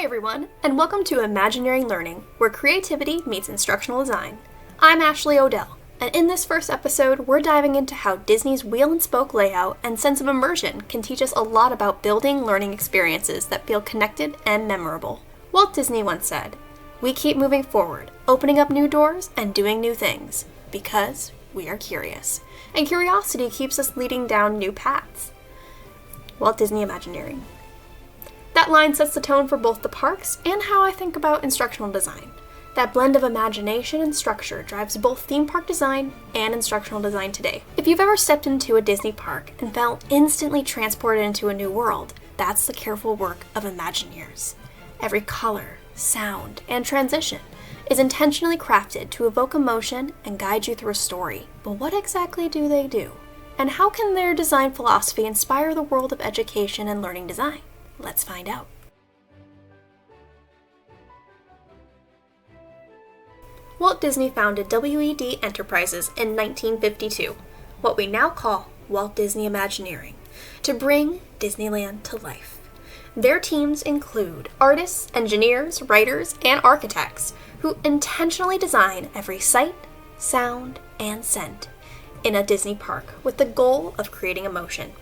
Hi everyone, and welcome to Imagineering Learning, where creativity meets instructional design. I'm Ashley Odell, and in this first episode, we're diving into how Disney's wheel and spoke layout and sense of immersion can teach us a lot about building learning experiences that feel connected and memorable. Walt Disney once said, "We keep moving forward, opening up new doors and doing new things, because we are curious. And curiosity keeps us leading down new paths." Walt Disney Imagineering. That line sets the tone for both the parks and how I think about instructional design. That blend of imagination and structure drives both theme park design and instructional design today. If you've ever stepped into a Disney park and felt instantly transported into a new world, that's the careful work of Imagineers. Every color, sound, and transition is intentionally crafted to evoke emotion and guide you through a story. But what exactly do they do? And how can their design philosophy inspire the world of education and learning design? Let's find out. Walt Disney founded WED Enterprises in 1952, what we now call Walt Disney Imagineering, to bring Disneyland to life. Their teams include artists, engineers, writers, and architects who intentionally design every sight, sound, and scent in a Disney park with the goal of creating emotion.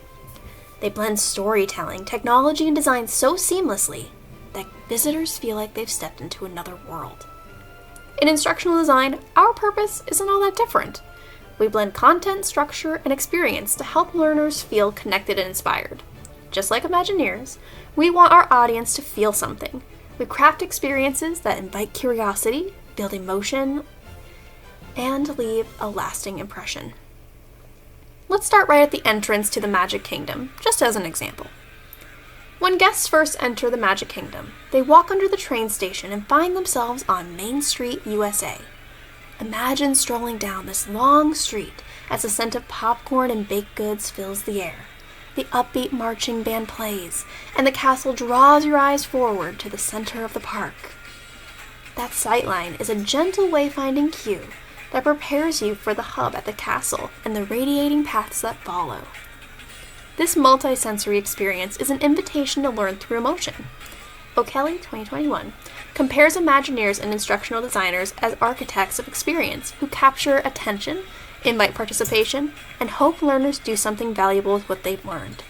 They blend storytelling, technology, and design so seamlessly that visitors feel like they've stepped into another world. In instructional design, our purpose isn't all that different. We blend content, structure, and experience to help learners feel connected and inspired. Just like Imagineers, we want our audience to feel something. We craft experiences that invite curiosity, build emotion, and leave a lasting impression. Let's start right at the entrance to the Magic Kingdom, just as an example. When guests first enter the Magic Kingdom, they walk under the train station and find themselves on Main Street, USA. Imagine strolling down this long street as the scent of popcorn and baked goods fills the air. The upbeat marching band plays, and the castle draws your eyes forward to the center of the park. That sightline is a gentle wayfinding cue that prepares you for the hub at the castle and the radiating paths that follow. This multi-sensory experience is an invitation to learn through emotion. O'Kelly, 2021, compares Imagineers and instructional designers as architects of experience who capture attention, invite participation, and hope learners do something valuable with what they've learned.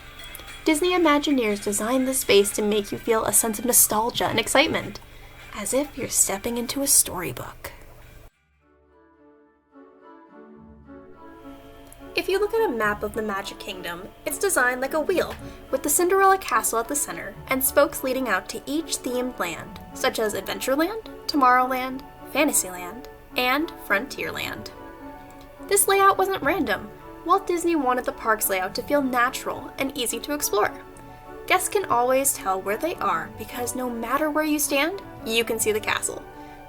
Disney Imagineers designed this space to make you feel a sense of nostalgia and excitement, as if you're stepping into a storybook. If you look at a map of the Magic Kingdom, it's designed like a wheel, with the Cinderella Castle at the center and spokes leading out to each themed land, such as Adventureland, Tomorrowland, Fantasyland, and Frontierland. This layout wasn't random. Walt Disney wanted the park's layout to feel natural and easy to explore. Guests can always tell where they are because no matter where you stand, you can see the castle.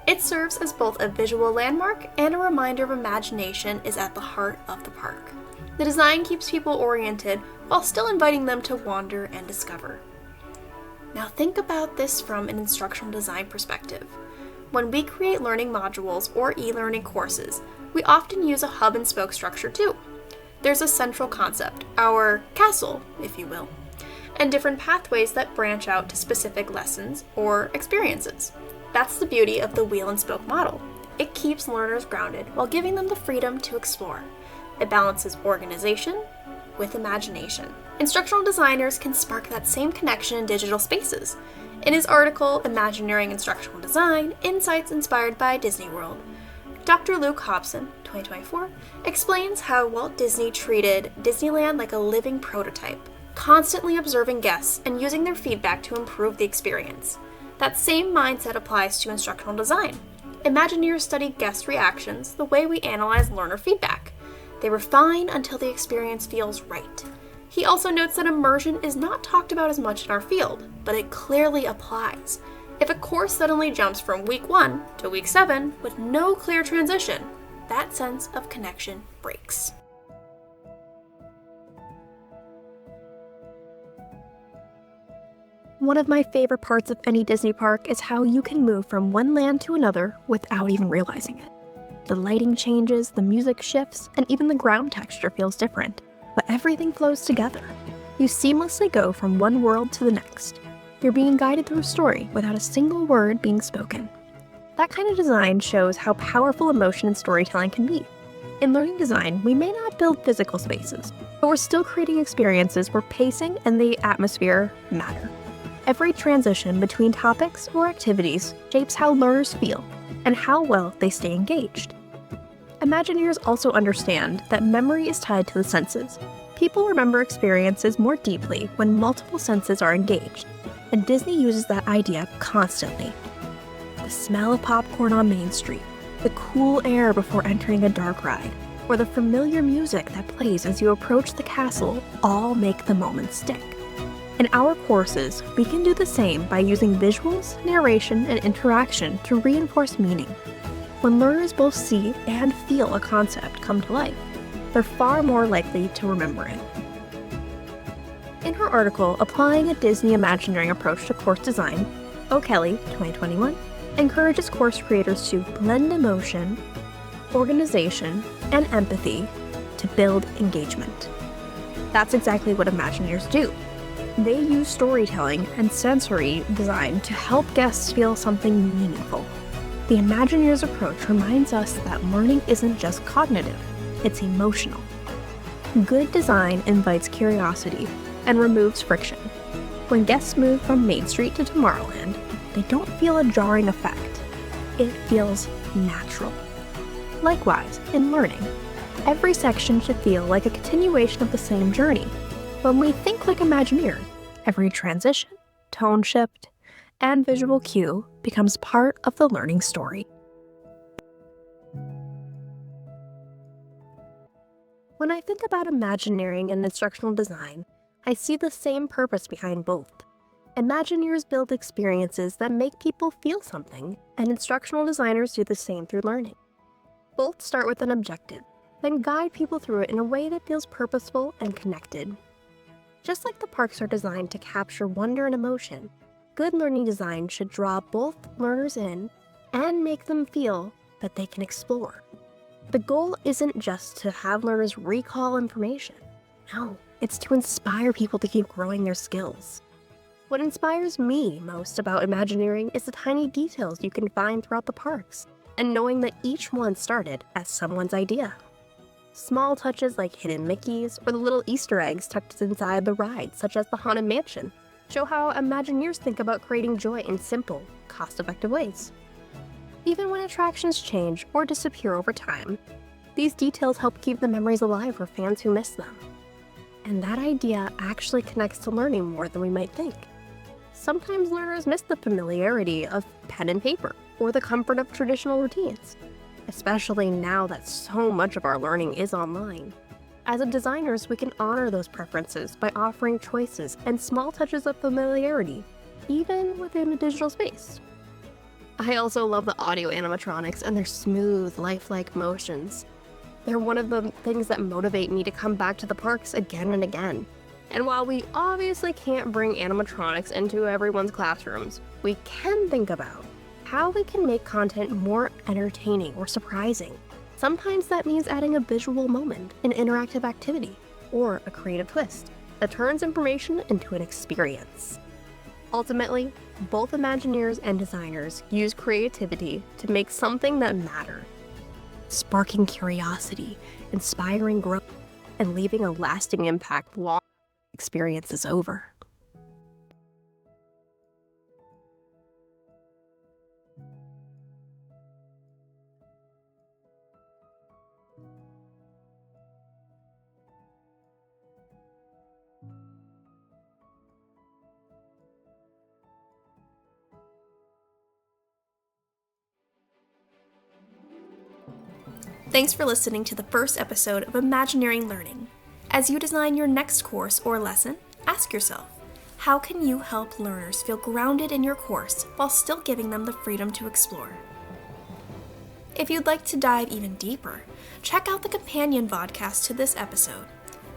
It serves as both a visual landmark and a reminder of imagination is at the heart of the park. The design keeps people oriented while still inviting them to wander and discover. Now think about this from an instructional design perspective. When we create learning modules or e-learning courses, we often use a hub and spoke structure too. There's a central concept, our castle, if you will, and different pathways that branch out to specific lessons or experiences. That's the beauty of the wheel and spoke model. It keeps learners grounded while giving them the freedom to explore. It balances organization with imagination. Instructional designers can spark that same connection in digital spaces. In his article, Imagineering Instructional Design, Insights Inspired by Disney World, Dr. Luke Hobson, 2024, explains how Walt Disney treated Disneyland like a living prototype, constantly observing guests and using their feedback to improve the experience. That same mindset applies to instructional design. Imagineers study guest reactions the way we analyze learner feedback. They refine until the experience feels right. He also notes that immersion is not talked about as much in our field, but it clearly applies. If a course suddenly jumps from week 1 to week 7 with no clear transition, that sense of connection breaks. One of my favorite parts of any Disney park is how you can move from one land to another without even realizing it. The lighting changes, the music shifts, and even the ground texture feels different, but everything flows together. You seamlessly go from one world to the next. You're being guided through a story without a single word being spoken. That kind of design shows how powerful emotion and storytelling can be. In learning design, we may not build physical spaces, but we're still creating experiences where pacing and the atmosphere matter. Every transition between topics or activities shapes how learners feel and how well they stay engaged. Imagineers also understand that memory is tied to the senses. People remember experiences more deeply when multiple senses are engaged, and Disney uses that idea constantly. The smell of popcorn on Main Street, the cool air before entering a dark ride, or the familiar music that plays as you approach the castle all make the moment stick. In our courses, we can do the same by using visuals, narration, and interaction to reinforce meaning. When learners both see and feel a concept come to life, they're far more likely to remember it. In her article, Applying a Disney Imagineering Approach to Course Design, O'Kelly, 2021, encourages course creators to blend emotion, organization, and empathy to build engagement. That's exactly what Imagineers do. They use storytelling and sensory design to help guests feel something meaningful. The Imagineers approach reminds us that learning isn't just cognitive, it's emotional. Good design invites curiosity and removes friction. When guests move from Main Street to Tomorrowland, they don't feel a jarring effect. It feels natural. Likewise, in learning, every section should feel like a continuation of the same journey. When we think like Imagineers, every transition, tone shift, and visual cue becomes part of the learning story. When I think about Imagineering and instructional design, I see the same purpose behind both. Imagineers build experiences that make people feel something, and instructional designers do the same through learning. Both start with an objective, then guide people through it in a way that feels purposeful and connected. Just like the parks are designed to capture wonder and emotion, good learning design should draw both learners in and make them feel that they can explore. The goal isn't just to have learners recall information. No, it's to inspire people to keep growing their skills. What inspires me most about Imagineering is the tiny details you can find throughout the parks, and knowing that each one started as someone's idea. Small touches like hidden Mickeys or the little Easter eggs tucked inside the rides, such as the Haunted Mansion, show how Imagineers think about creating joy in simple, cost-effective ways. Even when attractions change or disappear over time, these details help keep the memories alive for fans who miss them. And that idea actually connects to learning more than we might think. Sometimes learners miss the familiarity of pen and paper or the comfort of traditional routines, especially now that so much of our learning is online. As designers, we can honor those preferences by offering choices and small touches of familiarity, even within a digital space. I also love the audio animatronics and their smooth, lifelike motions. They're one of the things that motivate me to come back to the parks again and again. And while we obviously can't bring animatronics into everyone's classrooms, we can think about how we can make content more entertaining or surprising. Sometimes that means adding a visual moment, an interactive activity, or a creative twist that turns information into an experience. Ultimately, both Imagineers and designers use creativity to make something that matters, sparking curiosity, inspiring growth, and leaving a lasting impact long after the experience is over. Thanks for listening to the first episode of Imagineering Learning. As you design your next course or lesson, ask yourself, how can you help learners feel grounded in your course while still giving them the freedom to explore? If you'd like to dive even deeper, check out the companion vodcast to this episode.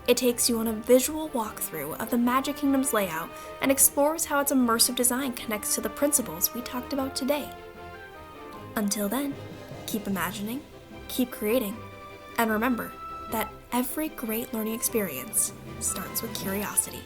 It takes you on a visual walkthrough of the Magic Kingdom's layout and explores how its immersive design connects to the principles we talked about today. Until then, keep imagining, keep creating, and remember that every great learning experience starts with curiosity.